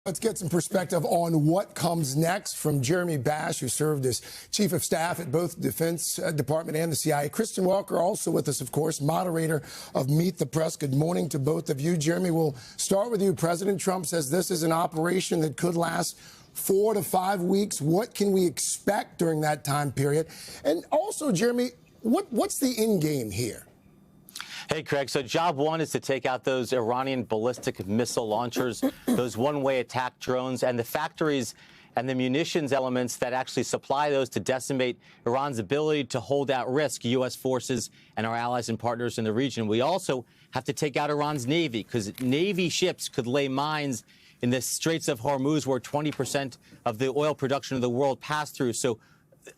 Let's get some perspective on what comes next from Jeremy Bash, who served as chief of staff at both the Defense Department and the CIA. Kristen Welker, also with us, of course, moderator of Meet the Press. Good morning to both of you. Jeremy, we'll start with you. President Trump says this is an operation that could last 4 to 5 weeks. What can we expect during that time period? And also, Jeremy, what's the end game here? Hey, Craig. So job one is to take out those Iranian ballistic missile launchers, those one-way attack drones, and the factories and the munitions elements that actually supply those to decimate Iran's ability to hold at risk U.S. forces and our allies and partners in the region. We also have to take out Iran's Navy, because Navy ships could lay mines in the Straits of Hormuz, where 20% of the oil production of the world pass through. So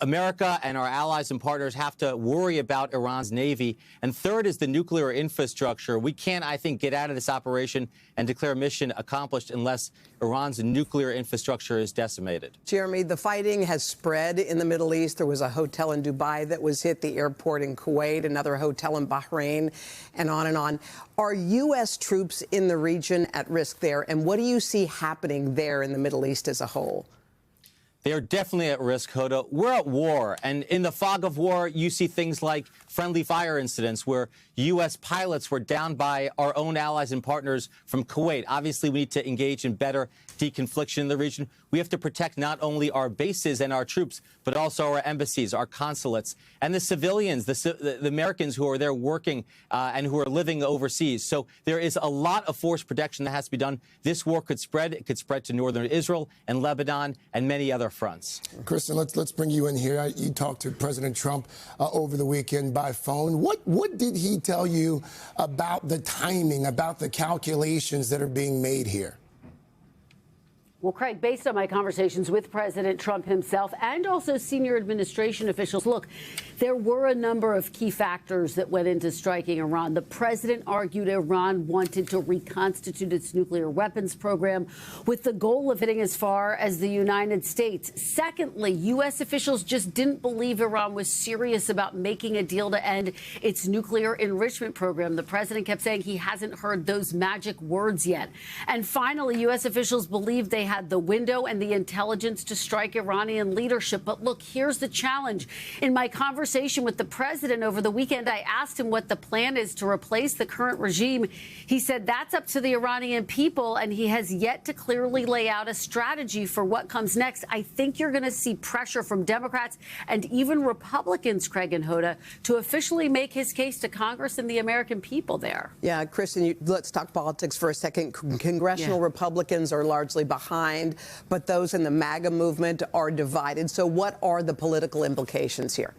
America and our allies and partners have to worry about Iran's Navy. And third is the nuclear infrastructure. We can't, I think, get out of this operation and declare mission accomplished unless Iran's nuclear infrastructure is decimated. Jeremy, the fighting has spread in the Middle East. There was a hotel in Dubai that was hit, the airport in Kuwait, another hotel in Bahrain, and on and on. Are U.S. troops in the region at risk there? And what do you see happening there in the Middle East as a whole? They are definitely at risk, Hoda. We're at war, and in the fog of war, you see things like friendly fire incidents where U.S. pilots were downed by our own allies and partners from Kuwait. Obviously, we need to engage in better deconfliction in the region. We have to protect not only our bases and our troops, but also our embassies, our consulates, and the civilians, the Americans who are there working and who are living overseas. So there is a lot of force protection that has to be done. This war could spread. It could spread to northern Israel and Lebanon and many other fronts. Kristen, let's bring you in here. You talked to President Trump over the weekend by phone. What did he tell you about the timing, about the calculations that are being made here? Well, Craig, based on my conversations with President Trump himself and also senior administration officials, look, there were a number of key factors that went into striking Iran. The president argued Iran wanted to reconstitute its nuclear weapons program with the goal of hitting as far as the United States. Secondly, U.S. officials just didn't believe Iran was serious about making a deal to end its nuclear enrichment program. The president kept saying he hasn't heard those magic words yet. And finally, U.S. officials believed they had the window and the intelligence to strike Iranian leadership. But look, here's the challenge. In my conversation with the president over the weekend, I asked him what the plan is to replace the current regime. He said that's up to the Iranian people, and he has yet to clearly lay out a strategy for what comes next. I think you're going to see pressure from Democrats and even Republicans, Craig and Hoda, to officially make his case to Congress and the American people there. Yeah, Kristen, let's talk politics for a second. Congressional Republicans are largely behind, but those in the MAGA movement are divided. So what are the political implications here?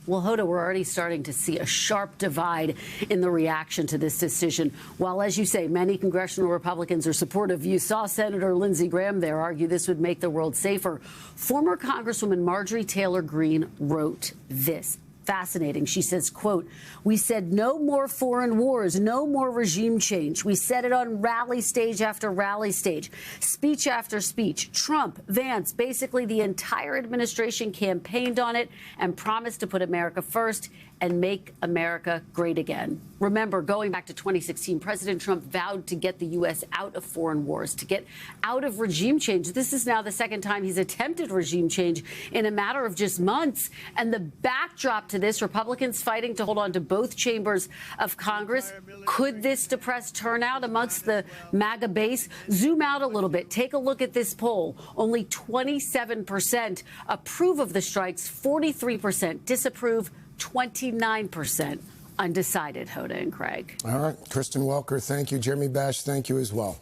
Well, Hoda, we're already starting to see a sharp divide in the reaction to this decision. While, as you say, many congressional Republicans are supportive, you saw Senator Lindsey Graham there argue this would make the world safer. Former Congresswoman Marjorie Taylor Greene wrote this. Fascinating. She says, quote, "We said no more foreign wars, no more regime change. We said it on rally stage after rally stage, speech after speech. Trump, Vance, basically the entire administration campaigned on it and promised to put America first and make America great again." Remember, going back to 2016, President Trump vowed to get the U.S. out of foreign wars, to get out of regime change. This is now the second time he's attempted regime change in a matter of just months. And the backdrop to this, Republicans fighting to hold on to both chambers of Congress. Could this depress turnout amongst the MAGA base? Zoom out a little bit. Take a look at this poll. Only 27% approve of the strikes, 43% disapprove, 29% undecided. Hoda and Craig. All right. Kristen Welker, thank you. Jeremy Bash, thank you as well.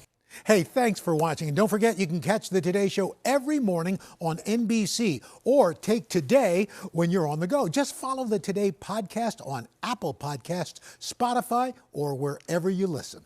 Hey, thanks for watching. And don't forget, you can catch the Today Show every morning on NBC or take Today when you're on the go. Just follow the Today podcast on Apple Podcasts, Spotify, or wherever you listen.